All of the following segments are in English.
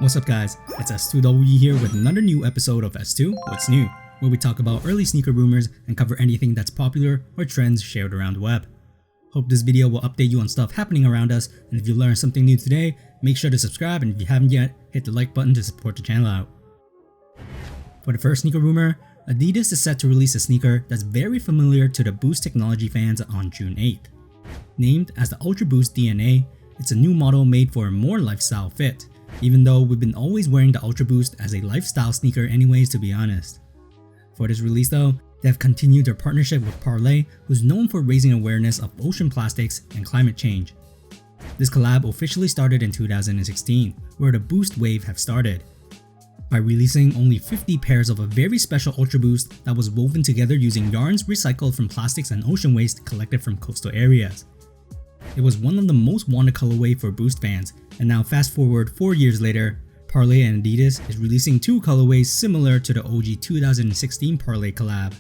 What's up guys, it's S2W here with another new episode of S2 What's New, where we talk about early sneaker rumors and cover anything that's popular or trends shared around the web. Hope this video will update you on stuff happening around us, and if you learned something new today, make sure to subscribe, and if you haven't yet, hit the like button to support the channel out. For the first sneaker rumor, Adidas is set to release a sneaker that's very familiar to the Boost technology fans on June 8th. Named as the UltraBoost DNA, it's a new model made for a more lifestyle fit, even though we've been always wearing the UltraBoost as a lifestyle sneaker anyways, to be honest. For this release though, they have continued their partnership with Parley, who's known for raising awareness of ocean plastics and climate change. This collab officially started in 2016, where the Boost wave have started, by releasing only 50 pairs of a very special UltraBoost that was woven together using yarns recycled from plastics and ocean waste collected from coastal areas. It was one of the most wanted colorway for Boost fans, and now fast forward 4 years later, Parley and Adidas is releasing two colorways similar to the OG 2016 Parley collab.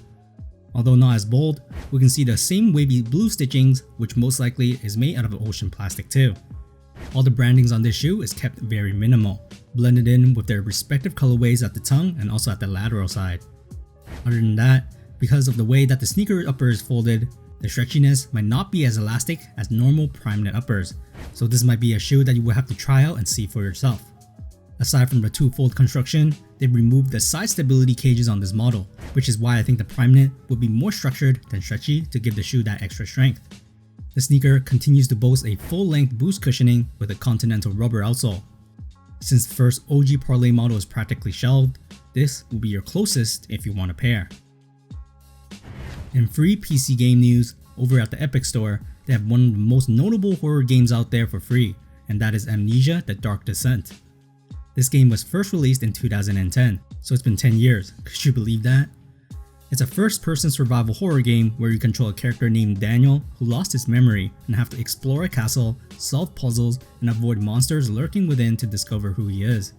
Although not as bold, we can see the same wavy blue stitchings, which most likely is made out of ocean plastic too. All the brandings on this shoe is kept very minimal, blended in with their respective colorways at the tongue and also at the lateral side. Other than that, because of the way that the sneaker upper is folded, the stretchiness might not be as elastic as normal prime knit uppers, so this might be a shoe that you will have to try out and see for yourself. Aside from the two-fold construction, they've removed the side stability cages on this model, which is why I think the prime knit would be more structured than stretchy to give the shoe that extra strength. The sneaker continues to boast a full-length Boost cushioning with a continental rubber outsole. Since the first OG Parley model is practically shelved, this will be your closest if you want a pair. In free PC game news, over at the Epic Store, they have one of the most notable horror games out there for free, and that is Amnesia The Dark Descent. This game was first released in 2010, so it's been 10 years, could you believe that? It's a first-person survival horror game where you control a character named Daniel who lost his memory and have to explore a castle, solve puzzles, and avoid monsters lurking within to discover who he is.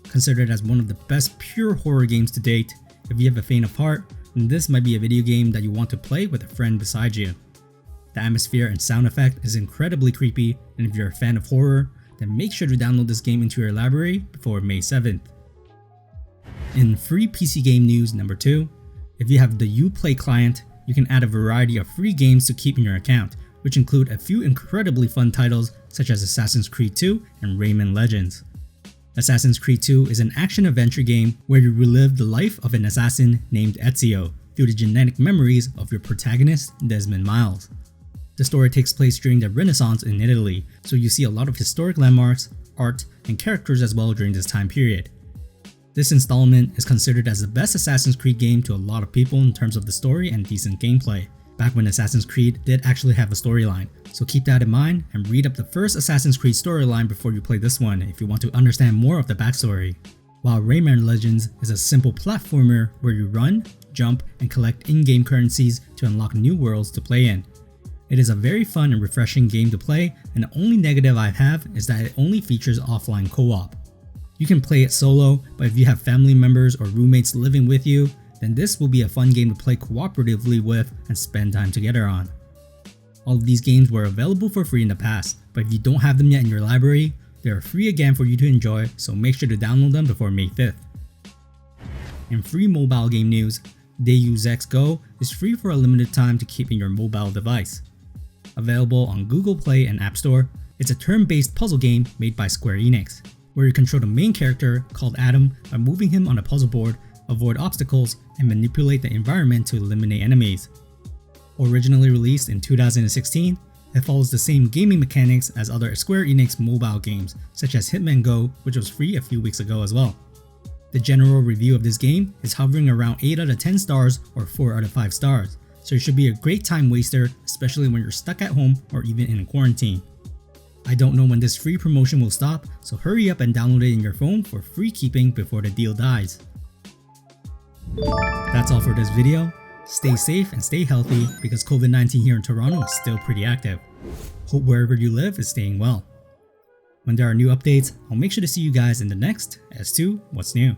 Considered as one of the best pure horror games to date, if you have a faint of heart, then this might be a video game that you want to play with a friend beside you. The atmosphere and sound effect is incredibly creepy, and if you're a fan of horror, then make sure to download this game into your library before May 7th. In free PC game news number 2, if you have the Uplay client, you can add a variety of free games to keep in your account, which include a few incredibly fun titles such as Assassin's Creed 2 and Rayman Legends. Assassin's Creed 2 is an action-adventure game where you relive the life of an assassin named Ezio through the genetic memories of your protagonist, Desmond Miles. The story takes place during the Renaissance in Italy, so you see a lot of historic landmarks, art, and characters as well during this time period. This installment is considered as the best Assassin's Creed game to a lot of people in terms of the story and decent gameplay, back when Assassin's Creed did actually have a storyline, so keep that in mind and read up the first Assassin's Creed storyline before you play this one if you want to understand more of the backstory. While Rayman Legends is a simple platformer where you run, jump, and collect in-game currencies to unlock new worlds to play in. It is a very fun and refreshing game to play, and the only negative I have is that it only features offline co-op. You can play it solo, but if you have family members or roommates living with you, then this will be a fun game to play cooperatively with and spend time together on. All of these games were available for free in the past, but if you don't have them yet in your library, they are free again for you to enjoy, so make sure to download them before May 5th. In free mobile game news, Deus Ex Go is free for a limited time to keep in your mobile device. Available on Google Play and App Store, it's a turn-based puzzle game made by Square Enix, where you control the main character called Adam by moving him on a puzzle board, avoid obstacles, and manipulate the environment to eliminate enemies. Originally released in 2016, it follows the same gaming mechanics as other Square Enix mobile games, such as Hitman Go, which was free a few weeks ago as well. The general review of this game is hovering around 8 out of 10 stars or 4 out of 5 stars, so it should be a great time waster, especially when you're stuck at home or even in quarantine. I don't know when this free promotion will stop, so hurry up and download it in your phone for free keeping before the deal dies. That's all for this video. Stay safe and stay healthy because COVID-19 here in Toronto is still pretty active. Hope wherever you live is staying well. When there are new updates, I'll make sure to see you guys in the next S2 What's New.